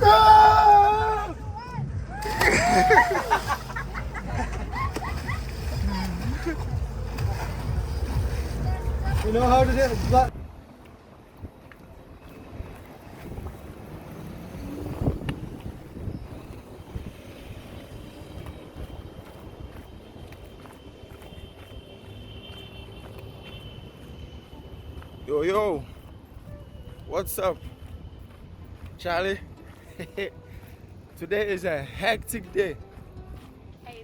Ah! You know how to do it? Yo, yo, what's up, Charlie? Today is a hectic day.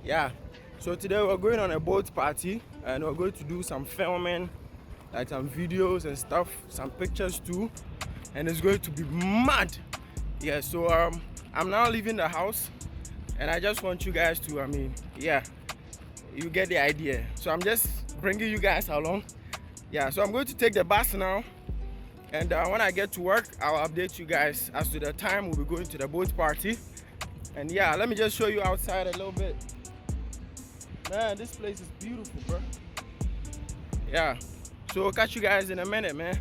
Yeah, so today we're going on a boat party and we're going to do some filming, like some videos and stuff, some pictures too, and it's going to be mad. Yeah, so I'm now leaving the house and I just want you guys to, yeah, you get the idea. So I'm just bringing you guys along. Yeah, so I'm going to take the bus now. And when I get to work, I'll update you guys as to the time we'll be going to the boat party. And yeah, let me just show you outside a little bit. Man, this place is beautiful, bro. Yeah, so I'll catch you guys in a minute, man.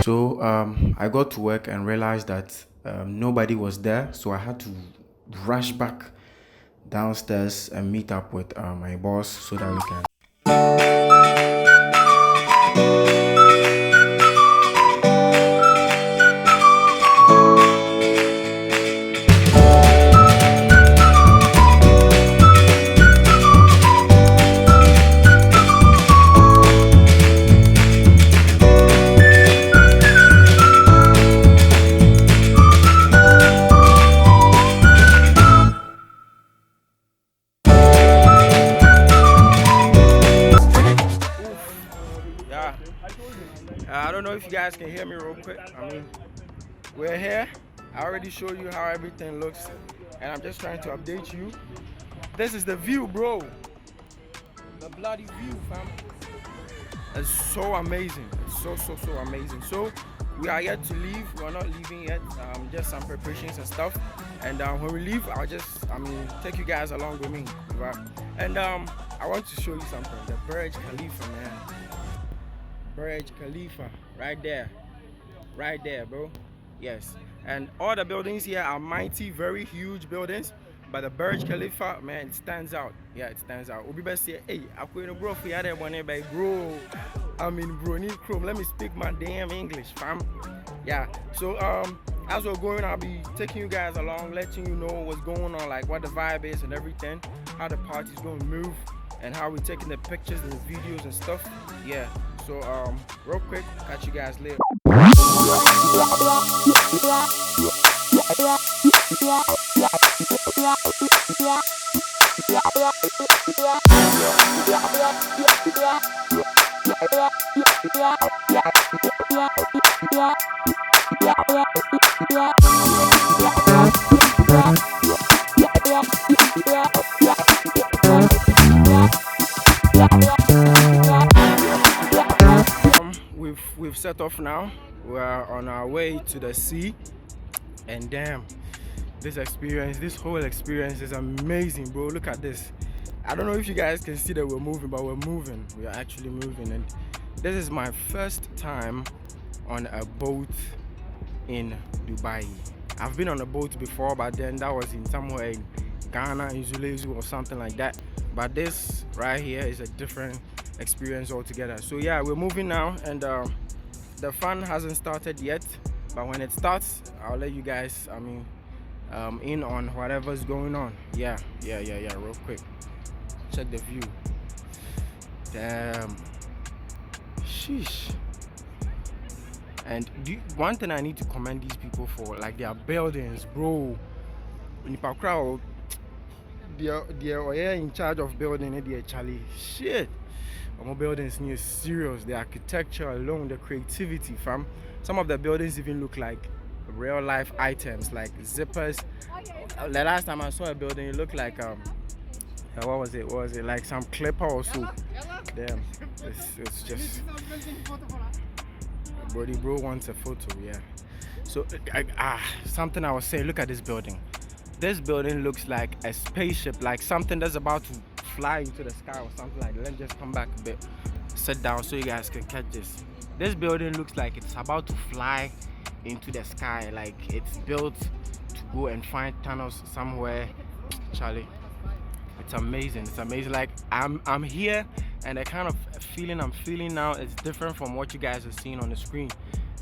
So I got to work and realized that nobody was there, so I had to rush back downstairs and meet up with my boss so that we can. Yeah, I don't know if you guys can hear me real quick. We're here. I already showed you how everything looks, and I'm just trying to update you. This is the view, bro. The bloody view, fam. It's so amazing. It's so amazing. So we are yet to leave. We're not leaving yet. Just some preparations and stuff. And when we leave, I'll just take you guys along with me, right? And I want to show you something. The Burj Khalifa, man. Burj Khalifa, right there, bro. Yes. And all the buildings here are mighty, very huge buildings. But the Burj Khalifa, man, it stands out. Yeah, it stands out. Obi best say, hey, I'm going to bro for you bro. Bro, need chrome. Let me speak my damn English, fam. Yeah. So as we're going, I'll be taking you guys along, letting you know what's going on, like what the vibe is and everything, how the party's going to move, and how we're taking the pictures and the videos and stuff. Yeah. So real quick, catch you guys later. We've set off now. We're on our way to the sea, and damn, this whole experience is amazing, bro. Look at this. I don't know if you guys can see that we're moving, but we're moving. We are actually moving, and this is my first time on a boat in Dubai. I've been on a boat before, but then that was in somewhere in Ghana, in Zulezu or something like that. But this right here is a different experience altogether. So yeah, we're moving now, and the fun hasn't started yet. But when it starts, I'll let you guys, in on whatever's going on. Yeah, real quick. Check the view. Damn. Sheesh. And one thing I need to commend these people for, like their buildings, bro. Nipa crowd, they're in charge of building it, they're Charlie. Shit. Our buildings is serious. The architecture alone, the creativity, fam. Some of the buildings even look like real life items, like zippers. The last time I saw a building, it looked like what was it? What was it? Like some clipper or so. Damn. It's just. Bro wants a photo, yeah. So something I was saying, look at this building. This building looks like a spaceship, like something that's about to fly into the sky or something like that. Let me just come back a bit, sit down so you guys can catch this. This building looks like it's about to fly into the sky, like it's built to go and find tunnels somewhere. Charlie, it's amazing. It's amazing. Like I'm here, and the kind of feeling I'm feeling now is different from what you guys are seeing on the screen.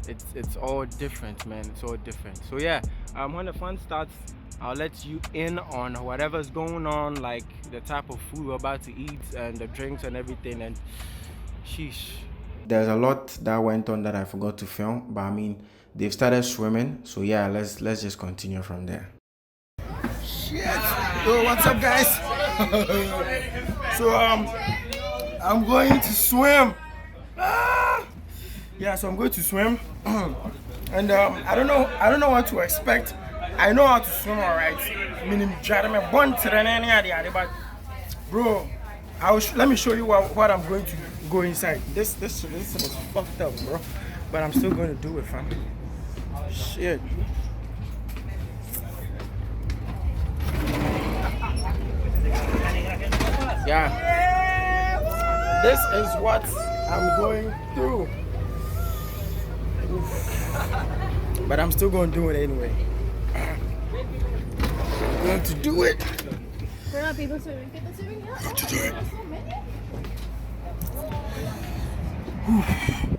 It's all different, man. It's all different. So yeah, when the fun starts, I'll let you in on whatever's going on, like the type of food we're about to eat and the drinks and everything. And sheesh, there's a lot that went on that I forgot to film, but I mean they've started swimming, so yeah, let's just continue from there. Shit. Yo, what's up, guys? So I'm going to swim. Yeah, so I'm going to swim. And I don't know what to expect. I know how to swim, alright. But bro, let me show you what I'm going to go inside. This is fucked up, bro. But I'm still going to do it, fam. Shit. Yeah. This is what I'm going through. But I'm still going to do it anyway. I'm going to do it. There are people swimming. People swimming here? I'm going to do it.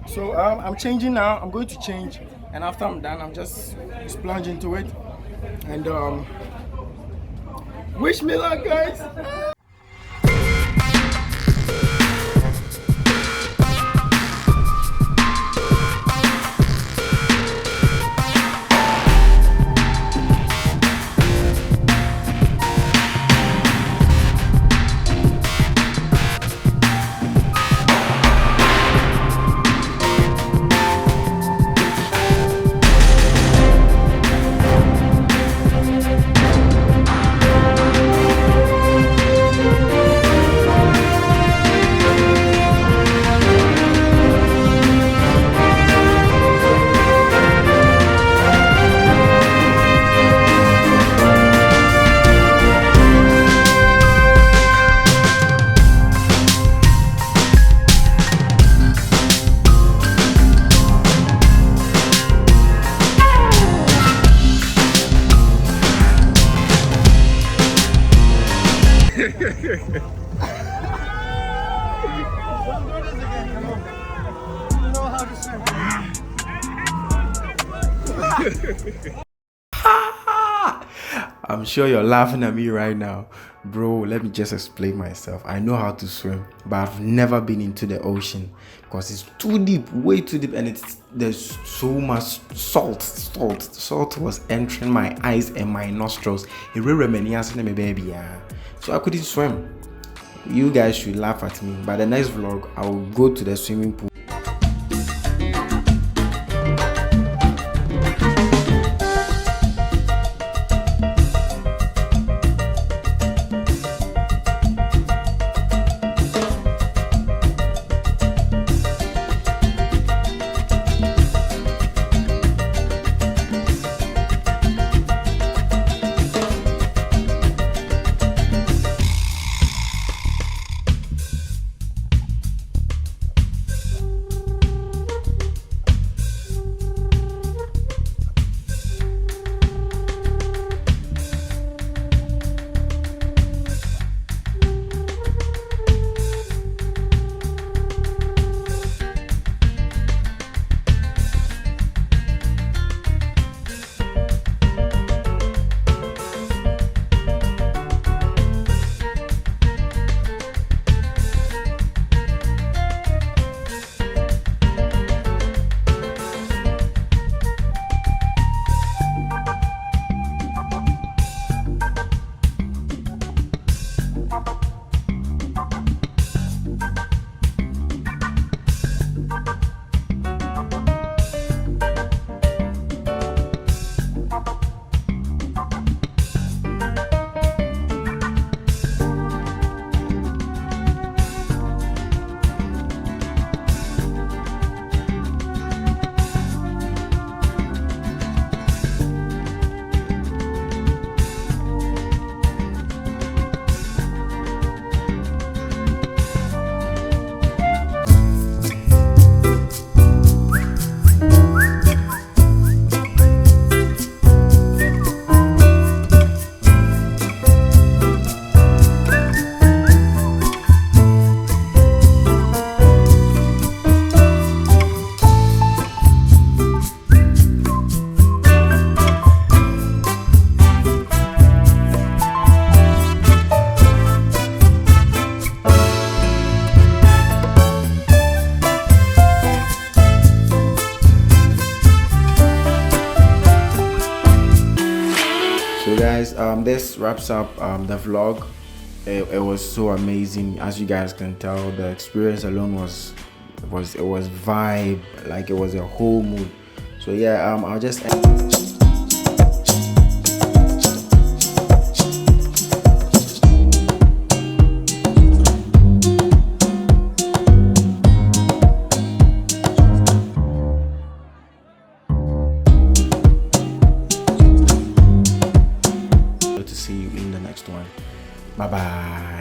So I'm changing now. I'm going to change, and after I'm done, I'm just splunge into it. And wish me luck, guys. I'm sure you're laughing at me right now. Bro, let me just explain myself. I know how to swim, but I've never been into the ocean because it's too deep, way too deep, and there's so much salt. Salt was entering my eyes and my nostrils. So I couldn't swim. You guys should laugh at me. By the next vlog, I will go to the swimming pool. this wraps up the vlog. It was so amazing. As you guys can tell, the experience alone was vibe, like it was a whole mood. So yeah, I'll just end. To see you in the next one. Bye bye.